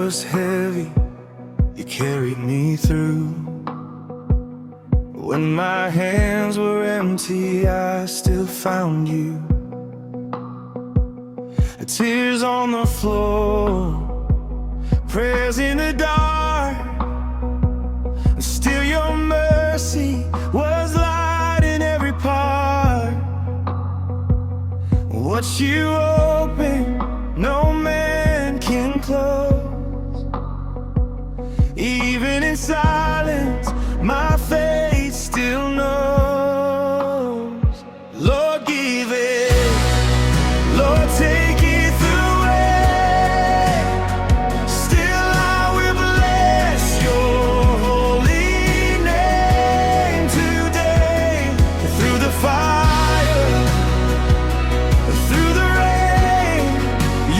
was heavy, you carried me through. When my hands were empty, I still found you. Tears on the floor, prayers in the dark, still your mercy was light in every part. What you open, no man can close. Even in silence, my faith still knows. Lord, give it. Lord, take it away. Still I will bless your holy name today. Through the fire, through the rain,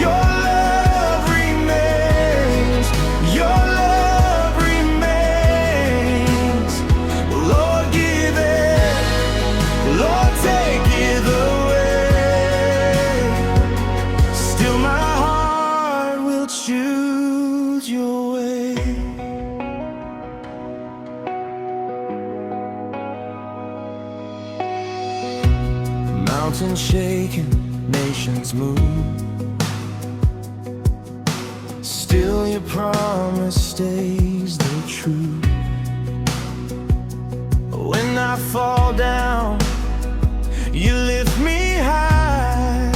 your love remains. Your love remains. Lord, give it. Lord, take it away. Still my heart will choose your way. Mountains shaking, nations move. Still your promise stays the truth. When I fall down, you lift me high.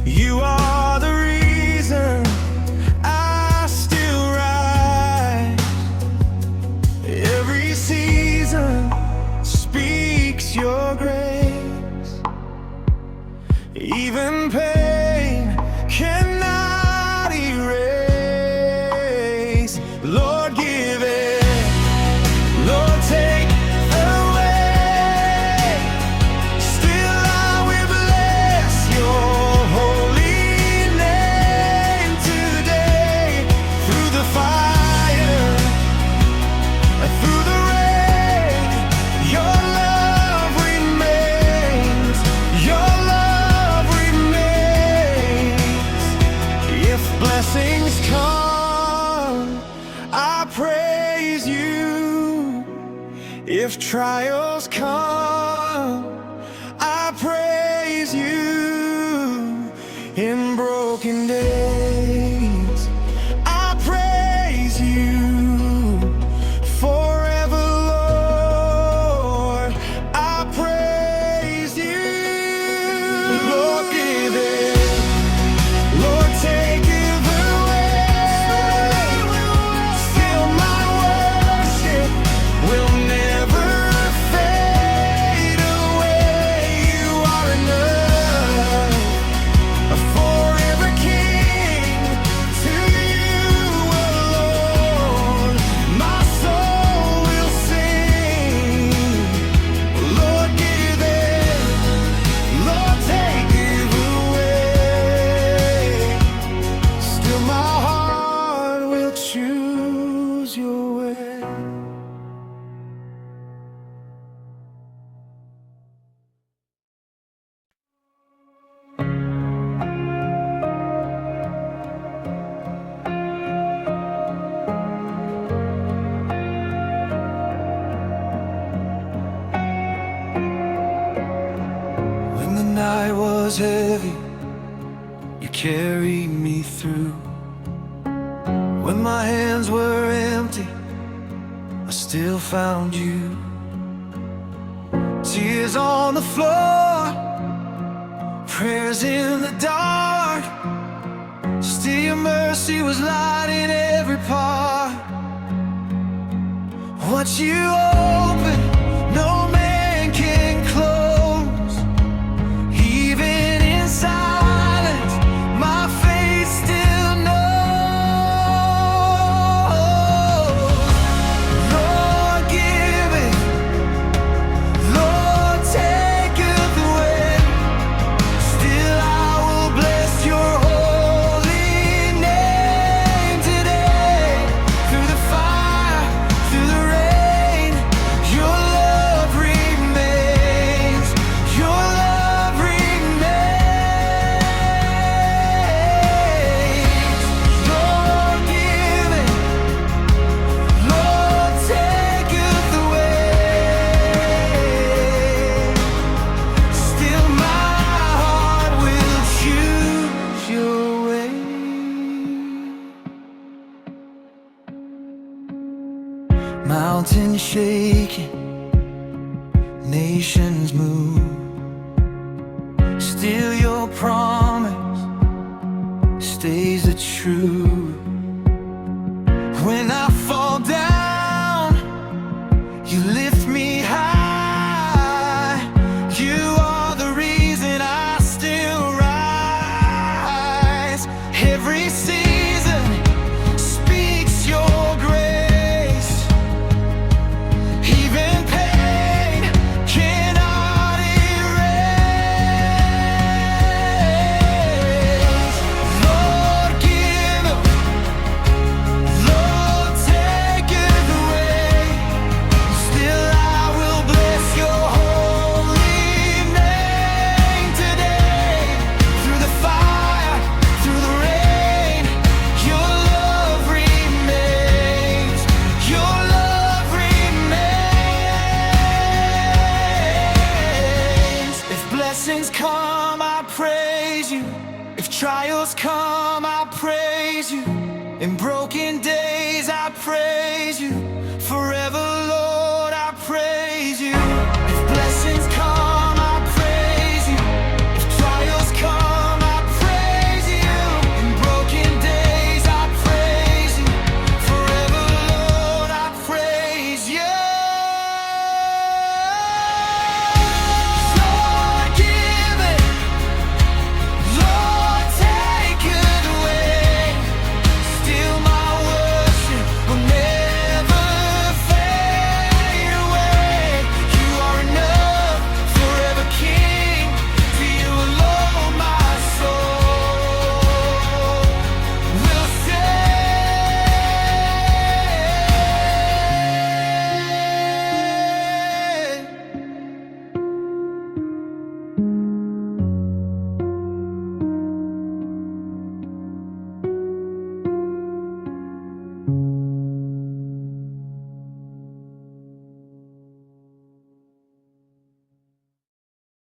You are the reason I still rise. Every season speaks your grace. Even pain cannot erase. Lord, give it. Lord, take away. Still I will bless your holy name today. Through the fire, through the rain, your love remains. Your love remains. If blessings come, I praise you. If trials come, I praise you. In broken days, I praise you. Forever, Lord, I praise you. Lord, give it. Lord, take it away. Still my worship will never fade away. You are enough, a forever King. To you alone, my soul will sing. Lord, give it. Lord, take it away. Still my heart will choose your way. When the night was heavy, you carried me through. When my hands were empty, I still found you. Tears on the floor, prayers in the dark, still your mercy was light in every part. What you open, no man can close. Even in silence, my faith still knows. Lord, give it. Lord, take it away. Still I will bless your holy name today. Through the fire, through the rain, your Mountains shaking, nations move. Still your promise stays the truth. When I fall down, you lift me high. You are the reason I still rise. Every season speaks your grace. Even pain cannot erase. Lord, give up. Lord, take it away. Still I will bless your holy name today. Through the fire, through the rain, your love remains. Your love remains. If blessings come, I praise you. If trials come, I praise you. Embrace